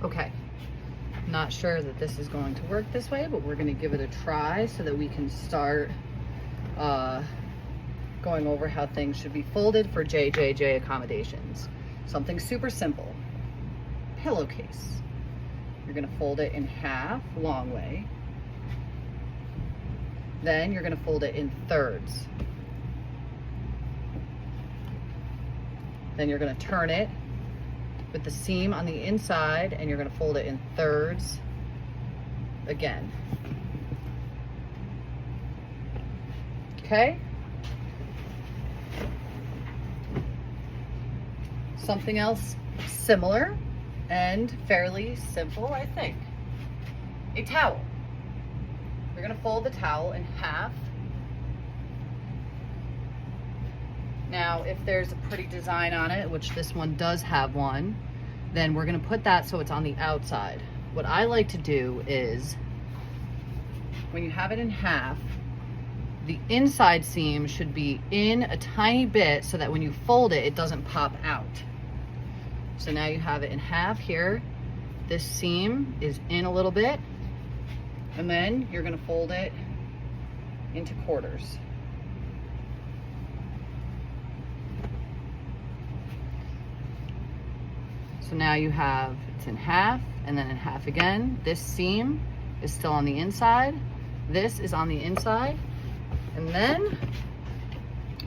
Okay, not sure that this is going to work this way, but we're gonna give it a try so that we can start going over how things should be folded for JJJ accommodations. Something super simple. Pillowcase. You're gonna fold it in half, long way. Then you're gonna fold it in thirds. Then you're gonna turn it with the seam on the inside and you're gonna fold it in thirds again. Okay? Something else similar and fairly simple, I think. A towel. You're gonna fold the towel in half. Now, if there's a pretty design on it, which this one does have one, then we're gonna put that so it's on the outside. What I like to do is, when you have it in half, the inside seam should be in a tiny bit so that when you fold it, it doesn't pop out. So now you have it in half here. This seam is in a little bit, and then you're gonna fold it into quarters. So now you have, it's in half and then in half again. This seam is still on the inside. This is on the inside. And then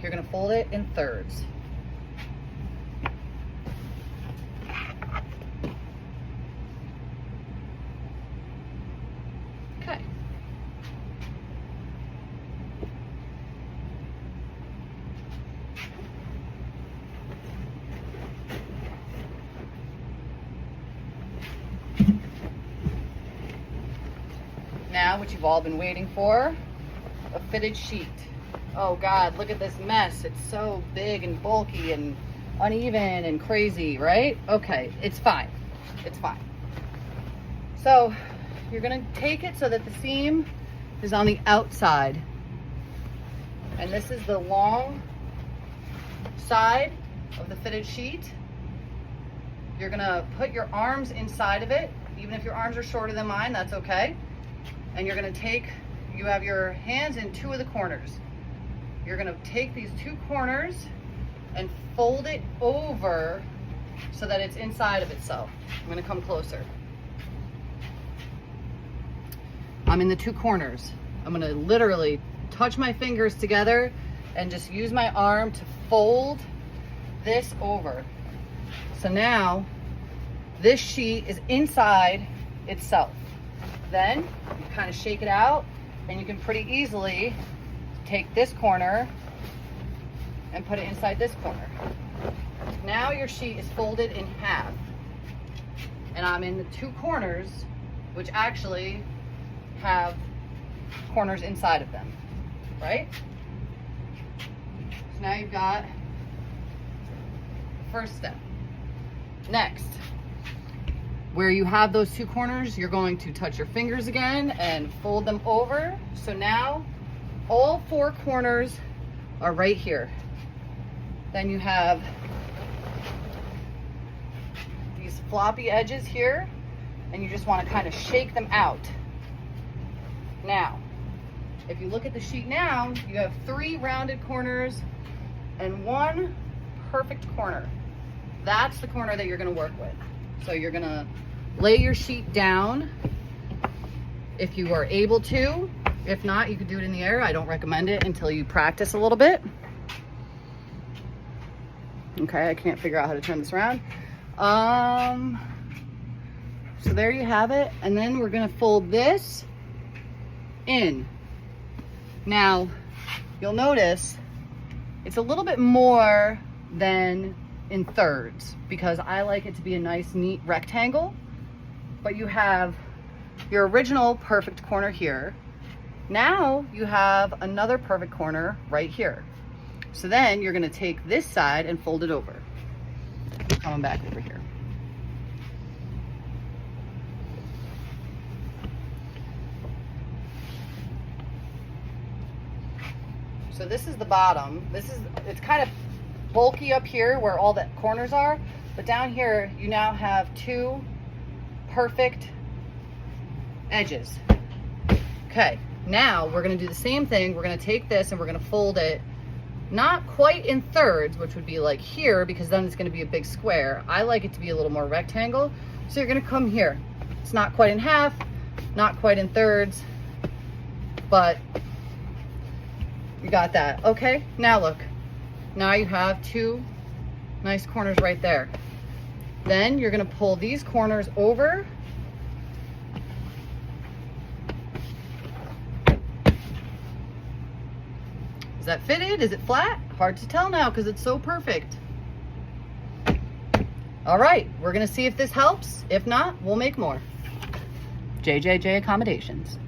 you're gonna fold it in thirds. Okay. Now, what you've all been waiting for, a fitted sheet. Oh God, look at this mess. It's so big and bulky and uneven and crazy, right? Okay, it's fine. It's fine. So you're gonna take it so that the seam is on the outside. And this is the long side of the fitted sheet. You're gonna put your arms inside of it. Even if your arms are shorter than mine, that's okay. And you're gonna take, you have your hands in two of the corners. You're gonna take these two corners and fold it over so that it's inside of itself. I'm gonna come closer. I'm in the two corners. I'm gonna literally touch my fingers together and just use my arm to fold this over. So now this sheet is inside itself. Then you kind of shake it out and you can pretty easily take this corner and put it inside this corner. Now your sheet is folded in half. And I'm in the two corners, which actually have corners inside of them, right? So now you've got the first step. Next, where you have those two corners, you're going to touch your fingers again and fold them over. So now all four corners are right here. Then you have these floppy edges here, and you just want to kind of shake them out. Now, if you look at the sheet now, you have three rounded corners and one perfect corner. That's the corner that you're going to work with. So you're going to lay your sheet down if you are able to. If not, you could do it in the air. I don't recommend it until you practice a little bit. Okay, I can't figure out how to turn this around. So there you have it. And then we're gonna fold this in. Now, you'll notice it's a little bit more than in thirds because I like it to be a nice, neat rectangle. But you have your original perfect corner here. Now you have another perfect corner right here. So then you're gonna take this side and fold it over. Coming back over here. So this is the bottom. It's kind of bulky up here where all the corners are, but down here you now have two perfect edges. Okay, now we're gonna do the same thing. We're gonna take this and we're gonna fold it, not quite in thirds, which would be like here, because then it's gonna be a big square. I like it to be a little more rectangle. So you're gonna come here. It's not quite in half, not quite in thirds, but you got that. Okay, now look. Now you have two nice corners right there. Then you're gonna pull these corners over. Is that fitted? Is it flat? Hard to tell now because it's so perfect. All right, we're gonna see if this helps. If not, we'll make more. JJJ Accommodations.